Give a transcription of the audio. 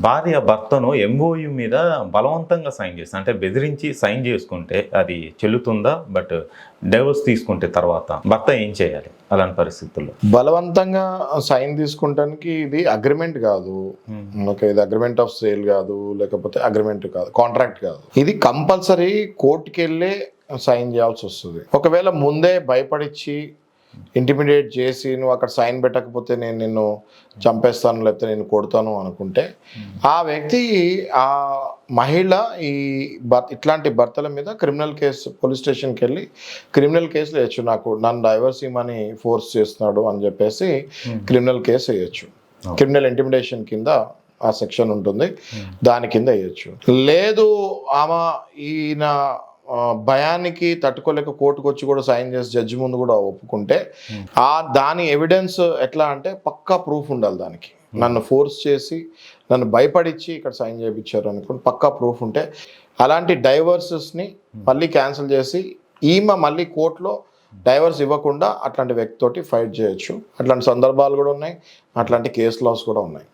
భార్య భర్తను ఎంఓయు మీద బలవంతంగా సైన్ చేస్తుంది, అంటే బెదిరించి సైన్ చేసుకుంటే అది చెల్లుతుందా? బట్ డైవర్స్ తీసుకుంటే తర్వాత భర్త ఏం చేయాలి అలాంటి పరిస్థితుల్లో? బలవంతంగా సైన్ తీసుకుంటానికి ఇది అగ్రిమెంట్ కాదు. ఓకే, ఇది అగ్రిమెంట్ ఆఫ్ సేల్ కాదు, లేకపోతే అగ్రిమెంట్ కాదు, కాంట్రాక్ట్ కాదు. ఇది కంపల్సరీ కోర్టుకి వెళ్ళే సైన్ చేయాల్సి వస్తుంది. ఒకవేళ ముందే భయపడిచ్చి ఇంటిమిడియేట్ చేసి నువ్వు అక్కడ సైన్ పెట్టకపోతే నేను నిన్ను చంపేస్తాను లేకపోతే నేను కొడతాను అనుకుంటే ఆ వ్యక్తి, ఆ మహిళ ఈ ఇట్లాంటి భర్తల మీద క్రిమినల్ కేసు, పోలీస్ స్టేషన్కి వెళ్ళి క్రిమినల్ కేసులు వేయచ్చు. నన్ను డైవర్స్ ఇవ్వమని ఫోర్స్ చేస్తున్నాడు అని చెప్పేసి క్రిమినల్ కేసు వేయచ్చు. క్రిమినల్ ఇంటిమిడేషన్ కింద ఆ సెక్షన్ ఉంటుంది, దాని కింద వేయచ్చు. లేదు ఆమె ఈయన భయానికి తట్టుకోలేక కోర్టుకు వచ్చి కూడా సైన్ చేసి జడ్జి ముందు కూడా ఒప్పుకుంటే దాని ఎవిడెన్స్ ఎట్లా అంటే పక్కా ప్రూఫ్ ఉండాలి దానికి. నన్ను ఫోర్స్ చేసి నన్ను భయపడిచ్చి ఇక్కడ సైన్ చేయించారు అనుకోండి, పక్కా ప్రూఫ్ ఉంటే అలాంటి డైవర్సెస్ని మళ్ళీ క్యాన్సిల్ చేసి ఈమె మళ్ళీ కోర్టులో డైవర్స్ ఇవ్వకుండా అట్లాంటి వ్యక్తితోటి ఫైట్ చేయొచ్చు. అట్లాంటి సందర్భాలు కూడా ఉన్నాయి, అట్లాంటి కేసు లాస్ కూడా ఉన్నాయి.